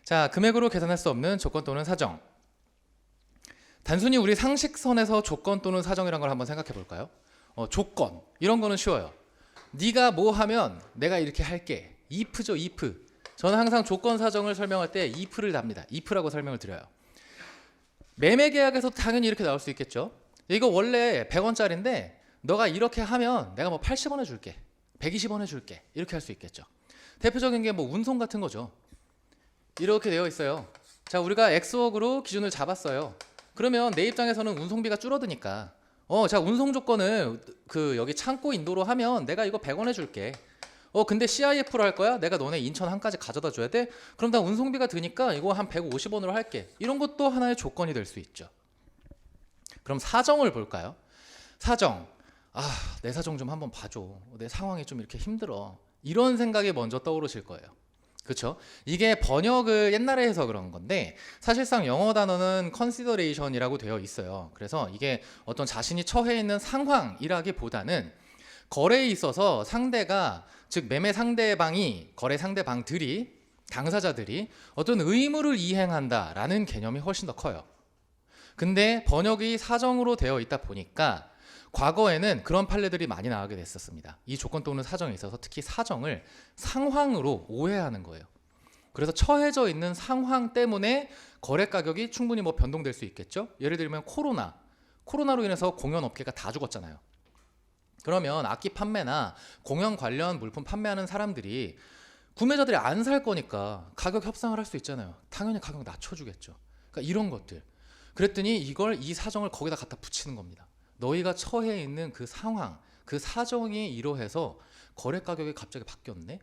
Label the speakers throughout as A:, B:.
A: 자, 금액으로 계산할 수 없는 조건 또는 사정. 단순히 우리 상식선에서 조건 또는 사정이란 걸 한번 생각해 볼까요? 조건 이런 거는 쉬워요. 네가 뭐 하면 내가 이렇게 할게. if죠, if. 저는 항상 조건 사정을 설명할 때 if를 답니다. if라고 설명을 드려요. 매매 계약에서 당연히 이렇게 나올 수 있겠죠. 이거 원래 100원짜리인데 너가 이렇게 하면 내가 뭐 80원 해줄게, 120원 해줄게, 이렇게 할 수 있겠죠. 대표적인 게 뭐 운송 같은 거죠. 이렇게 되어 있어요. 자, 우리가 X억으로 기준을 잡았어요. 그러면 내 입장에서는 운송비가 줄어드니까 자, 운송 조건을 여기 창고 인도로 하면 내가 이거 100원 해줄게. 근데 CIF로 할 거야? 내가 너네 인천 항까지 가져다 줘야 돼? 그럼 나 운송비가 드니까 이거 한 150원으로 할게. 이런 것도 하나의 조건이 될 수 있죠. 그럼 사정을 볼까요? 사정. 내 사정 좀 한번 봐줘. 내 상황이 좀 이렇게 힘들어. 이런 생각이 먼저 떠오르실 거예요. 그렇죠? 이게 번역을 옛날에 해서 그런 건데 사실상 영어 단어는 consideration이라고 되어 있어요. 그래서 이게 어떤 자신이 처해 있는 상황이라기보다는 거래에 있어서 상대가, 즉 매매 상대방이, 거래 상대방들이, 당사자들이 어떤 의무를 이행한다라는 개념이 훨씬 더 커요. 근데 번역이 사정으로 되어 있다 보니까 과거에는 그런 판례들이 많이 나오게 됐었습니다. 이 조건 또는 사정에 있어서 특히 사정을 상황으로 오해하는 거예요. 그래서 처해져 있는 상황 때문에 거래 가격이 충분히 뭐 변동될 수 있겠죠. 예를 들면 코로나로 인해서 공연 업계가 다 죽었잖아요. 그러면 악기 판매나 공연 관련 물품 판매하는 사람들이, 구매자들이 안 살 거니까 가격 협상을 할 수 있잖아요. 당연히 가격 낮춰주겠죠. 그러니까 이런 것들. 그랬더니 이 사정을 거기다 갖다 붙이는 겁니다. 너희가 처해 있는 그 상황, 그 사정이 이러해서 거래 가격이 갑자기 바뀌었네?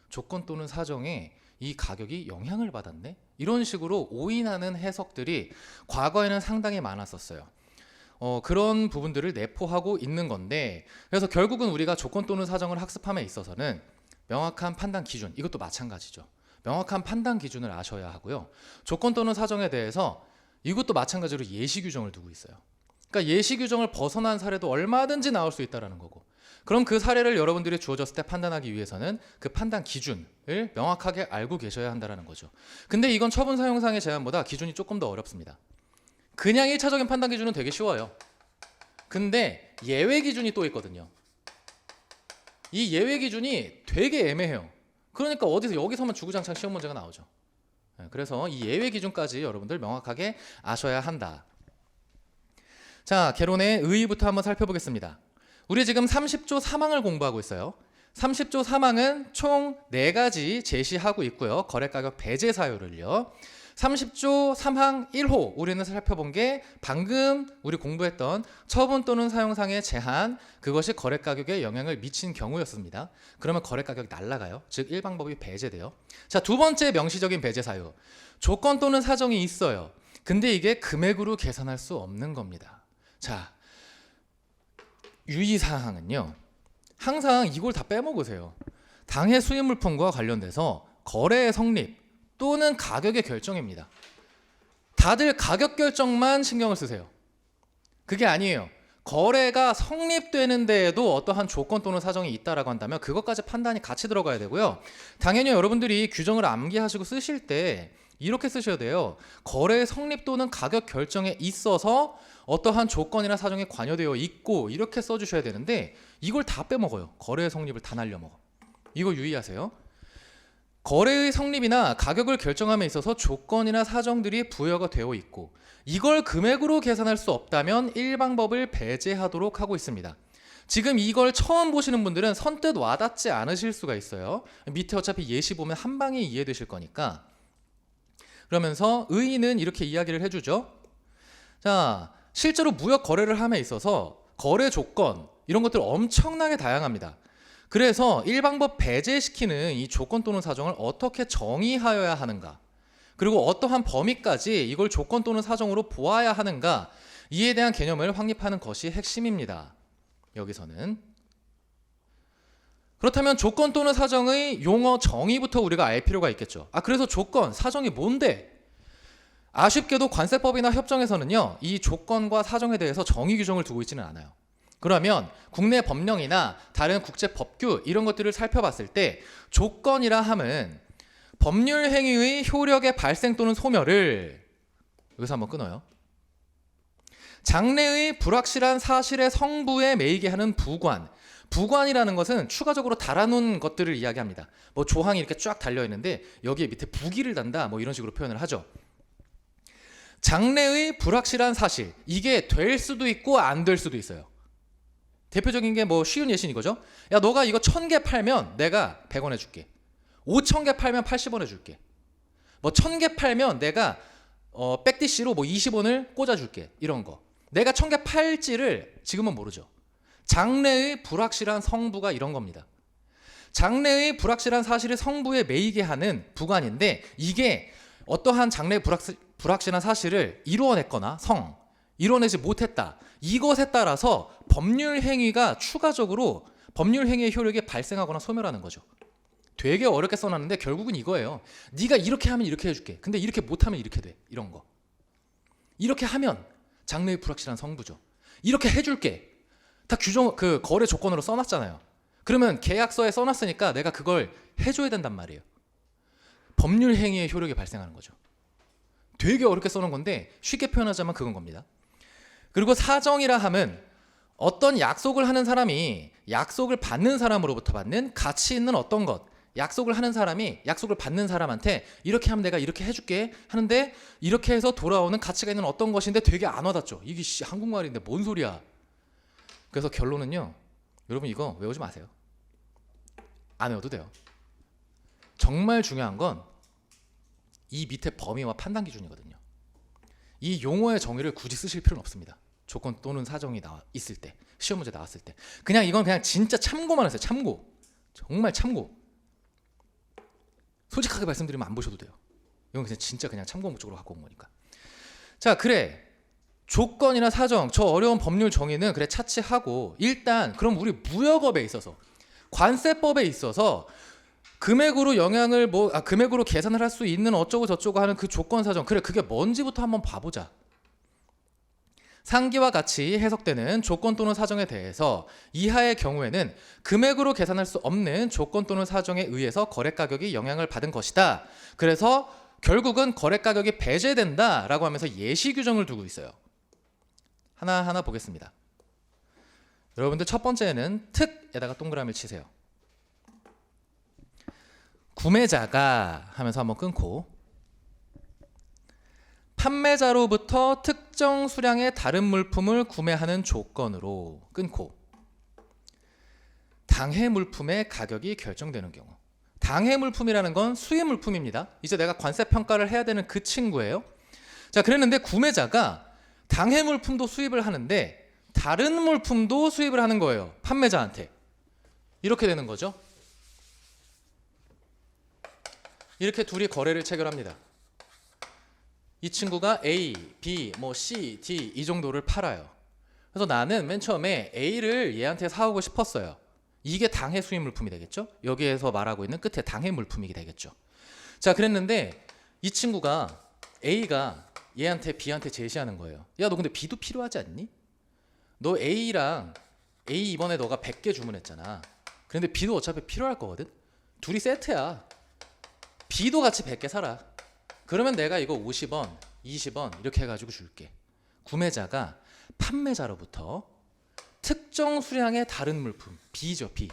A: 조건 또는 사정에 이 가격이 영향을 받았네? 이런 식으로 오인하는 해석들이 과거에는 상당히 많았었어요. 그런 부분들을 내포하고 있는 건데, 그래서 결국은 우리가 조건 또는 사정을 학습함에 있어서는 명확한 판단 기준, 이것도 마찬가지죠. 명확한 판단 기준을 아셔야 하고요. 조건 또는 사정에 대해서 이것도 마찬가지로 예시 규정을 두고 있어요. 그러니까 예시 규정을 벗어난 사례도 얼마든지 나올 수 있다는 거고, 그럼 그 사례를 여러분들이 주어졌을 때 판단하기 위해서는 그 판단 기준을 명확하게 알고 계셔야 한다는 거죠. 근데 이건 처분 사용상의 제한보다 기준이 조금 더 어렵습니다. 그냥 1차적인 판단 기준은 되게 쉬워요. 근데 예외 기준이 또 있거든요. 이 예외 기준이 되게 애매해요. 그러니까 여기서만 주구장창 시험 문제가 나오죠. 그래서 이 예외 기준까지 여러분들 명확하게 아셔야 한다. 자, 개론의 의의부터 한번 살펴보겠습니다. 우리 지금 30조 3항을 공부하고 있어요. 30조 3항은 총 4가지 제시하고 있고요. 거래가격 배제 사유를요. 30조 3항 1호 우리는 살펴본 게 방금 우리 공부했던 처분 또는 사용상의 제한, 그것이 거래가격에 영향을 미친 경우였습니다. 그러면 거래가격이 날아가요. 즉 일방법이 배제돼요. 자, 두 번째 명시적인 배제 사유. 조건 또는 사정이 있어요. 근데 이게 금액으로 계산할 수 없는 겁니다. 자, 유의사항은요, 항상 이걸 다 빼먹으세요. 당해 수입 물품과 관련돼서 거래의 성립 또는 가격의 결정입니다. 다들 가격 결정만 신경을 쓰세요. 그게 아니에요. 거래가 성립되는 데에도 어떠한 조건 또는 사정이 있다라고 한다면 그것까지 판단이 같이 들어가야 되고요. 당연히 여러분들이 규정을 암기하시고 쓰실 때 이렇게 쓰셔야 돼요. 거래의 성립 또는 가격 결정에 있어서 어떠한 조건이나 사정이 관여되어 있고, 이렇게 써주셔야 되는데 이걸 다 빼먹어요. 거래의 성립을 다 날려먹어. 이거 유의하세요. 거래의 성립이나 가격을 결정함에 있어서 조건이나 사정들이 부여가 되어 있고, 이걸 금액으로 계산할 수 없다면 일방법을 배제하도록 하고 있습니다. 지금 이걸 처음 보시는 분들은 선뜻 와닿지 않으실 수가 있어요. 밑에 어차피 예시 보면 한 방에 이해되실 거니까. 그러면서 의의는 이렇게 이야기를 해주죠. 자, 실제로 무역 거래를 함에 있어서 거래 조건 이런 것들 엄청나게 다양합니다. 그래서 일방법 배제시키는 이 조건 또는 사정을 어떻게 정의하여야 하는가, 그리고 어떠한 범위까지 이걸 조건 또는 사정으로 보아야 하는가, 이에 대한 개념을 확립하는 것이 핵심입니다. 여기서는. 그렇다면 조건 또는 사정의 용어 정의부터 우리가 알 필요가 있겠죠. 그래서 조건, 사정이 뭔데? 아쉽게도 관세법이나 협정에서는요, 이 조건과 사정에 대해서 정의 규정을 두고 있지는 않아요. 그러면 국내 법령이나 다른 국제 법규 이런 것들을 살펴봤을 때 조건이라 함은 법률 행위의 효력의 발생 또는 소멸을 여기서 한번 끊어요. 장래의 불확실한 사실의 성부에 매이게 하는 부관. 부관이라는 것은 추가적으로 달아놓은 것들을 이야기합니다. 뭐 조항이 이렇게 쫙 달려 있는데 여기에 밑에 부기를 단다 뭐 이런 식으로 표현을 하죠. 장래의 불확실한 사실, 이게 될 수도 있고 안 될 수도 있어요. 대표적인 게 뭐 쉬운 예시는 이거죠. 야, 너가 이거 1000개 팔면 내가 100원 해줄게. 5000개 팔면 80원 해줄게. 뭐 1000개 팔면 내가 백디시로 뭐 20원을 꽂아줄게. 이런 거. 내가 1000개 팔지를 지금은 모르죠. 장래의 불확실한 성부가 이런 겁니다. 장래의 불확실한 사실을 성부에 매이게 하는 부관인데, 이게 어떠한 장래의 불확실한 사실을 이루어냈거나 이루어내지 못했다, 이것에 따라서 법률 행위가 추가적으로 법률 행위의 효력이 발생하거나 소멸하는 거죠. 되게 어렵게 써놨는데 결국은 이거예요. 네가 이렇게 하면 이렇게 해줄게. 근데 이렇게 못하면 이렇게 돼. 이런 거. 이렇게 하면 장래의 불확실한 성부죠. 이렇게 해줄게. 다 규정, 그 거래 조건으로 써놨잖아요. 그러면 계약서에 써놨으니까 내가 그걸 해줘야 된단 말이에요. 법률 행위의 효력이 발생하는 거죠. 되게 어렵게 써놓은 건데 쉽게 표현하자면 그건 겁니다. 그리고 사정이라 함은 어떤 약속을 하는 사람이 약속을 받는 사람으로부터 받는 가치 있는 어떤 것, 약속을 하는 사람이 약속을 받는 사람한테 이렇게 하면 내가 이렇게 해줄게 하는데, 이렇게 해서 돌아오는 가치가 있는 어떤 것인데 되게 안 와닿죠. 이게 한국말인데 뭔 소리야. 그래서 결론은요, 여러분 이거 외우지 마세요. 안 외워도 돼요. 정말 중요한 건 이 밑에 범위와 판단 기준이거든요. 이 용어의 정의를 굳이 쓰실 필요는 없습니다. 조건 또는 사정이 있을 때, 시험 문제 나왔을 때 그냥 이건 그냥 진짜 참고만 하세요. 참고. 정말 참고. 솔직하게 말씀드리면 안 보셔도 돼요. 이건 그냥 진짜 그냥 참고 목적으로 갖고 온 거니까. 자, 그래. 조건이나 사정, 저 어려운 법률 정의는 그래 차치하고, 일단 그럼 우리 무역업에 있어서, 관세법에 있어서 금액으로 금액으로 계산을 할 수 있는 어쩌고 저쩌고 하는 그 조건 사정, 그래 그게 뭔지부터 한번 봐보자. 상기와 같이 해석되는 조건 또는 사정에 대해서 이하의 경우에는 금액으로 계산할 수 없는 조건 또는 사정에 의해서 거래 가격이 영향을 받은 것이다. 그래서 결국은 거래 가격이 배제된다라고 하면서 예시 규정을 두고 있어요. 하나하나 보겠습니다. 여러분들 첫 번째는 특에다가 동그라미를 치세요. 구매자가 하면서 한번 끊고, 판매자로부터 특정 수량의 다른 물품을 구매하는 조건으로 끊고, 당해 물품의 가격이 결정되는 경우. 당해 물품이라는 건 수입 물품입니다. 이제 내가 관세 평가를 해야 되는 그 친구예요. 자, 그랬는데 구매자가 당해 물품도 수입을 하는데 다른 물품도 수입을 하는 거예요. 판매자한테. 이렇게 되는 거죠. 이렇게 둘이 거래를 체결합니다. 이 친구가 A, B, 뭐 C, D 이 정도를 팔아요. 그래서 나는 맨 처음에 A를 얘한테 사오고 싶었어요. 이게 당해 수입 물품이 되겠죠? 여기에서 말하고 있는 끝에 당해 물품이 되겠죠. 자, 그랬는데 이 친구가 A가 얘한테 B한테 제시하는 거예요. 야, 너 근데 B도 필요하지 않니? 너 A랑 A 이번에 너가 100개 주문했잖아. 그런데 B도 어차피 필요할 거거든? 둘이 세트야. B도 같이 100개 사라. 그러면 내가 이거 50원, 20원 이렇게 해가지고 줄게. 구매자가 판매자로부터 특정 수량의 다른 물품, B죠, B.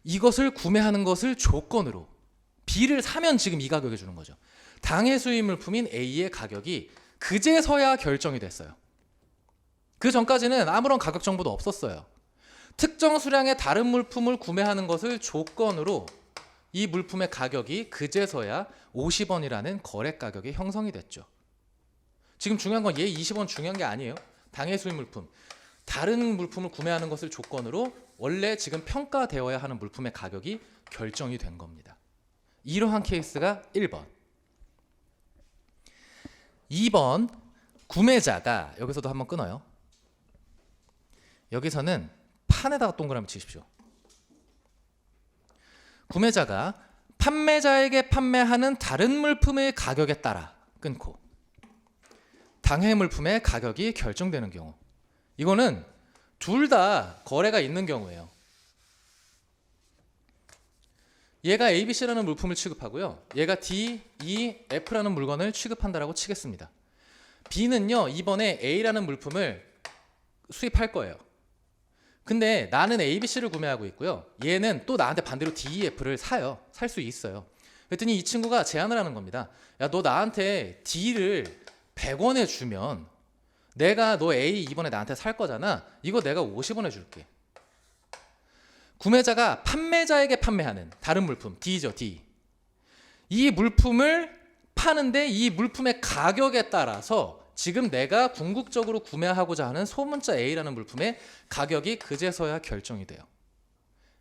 A: 이것을 구매하는 것을 조건으로 B를 사면 지금 이 가격에 주는 거죠. 당해 수입 물품인 A의 가격이 그제서야 결정이 됐어요. 그 전까지는 아무런 가격 정보도 없었어요. 특정 수량의 다른 물품을 구매하는 것을 조건으로 이 물품의 가격이 그제서야 50원이라는 거래 가격이 형성이 됐죠. 지금 중요한 건 얘 20원 중요한 게 아니에요. 당해 수입 물품. 다른 물품을 구매하는 것을 조건으로 원래 지금 평가되어야 하는 물품의 가격이 결정이 된 겁니다. 이러한 케이스가 1번. 2번, 구매자가, 여기서도 한번 끊어요. 여기서는 판에다가 동그라미 치십시오. 구매자가 판매자에게 판매하는 다른 물품의 가격에 따라 끊고, 당해 물품의 가격이 결정되는 경우. 이거는 둘 다 거래가 있는 경우예요. 얘가 A, B, C라는 물품을 취급하고요. 얘가 D, E, F라는 물건을 취급한다라고 치겠습니다. B는요, 이번에 A라는 물품을 수입할 거예요. 근데 나는 A, B, C를 구매하고 있고요. 얘는 또 나한테 반대로 D, E, F를 사요. 살 수 있어요. 그랬더니 이 친구가 제안을 하는 겁니다. 야, 너 나한테 D를 100원에 주면 내가 너 A 이번에 나한테 살 거잖아. 이거 내가 50원에 줄게. 구매자가 판매자에게 판매하는 다른 물품, D죠, D. 이 물품을 파는데 이 물품의 가격에 따라서 지금 내가 궁극적으로 구매하고자 하는 소문자 A라는 물품의 가격이 그제서야 결정이 돼요.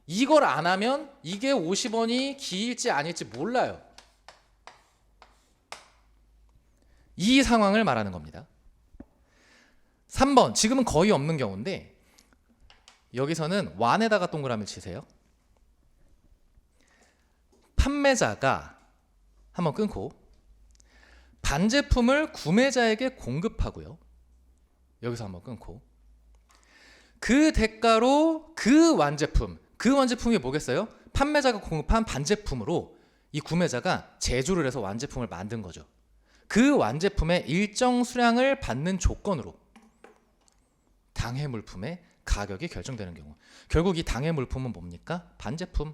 A: 이걸 안 하면 이게 50원이 기일지 아닐지 몰라요. 이 상황을 말하는 겁니다. 3번, 지금은 거의 없는 경우인데 여기서는 완에다가 동그라미 치세요. 판매자가 한번 끊고 반제품을 구매자에게 공급하고요. 여기서 한번 끊고 그 대가로 그 완제품이 뭐겠어요? 판매자가 공급한 반제품으로 이 구매자가 제조를 해서 완제품을 만든 거죠. 그 완제품의 일정 수량을 받는 조건으로 당해 물품의 가격이 결정되는 경우, 결국 이 당해 물품은 뭡니까? 반제품.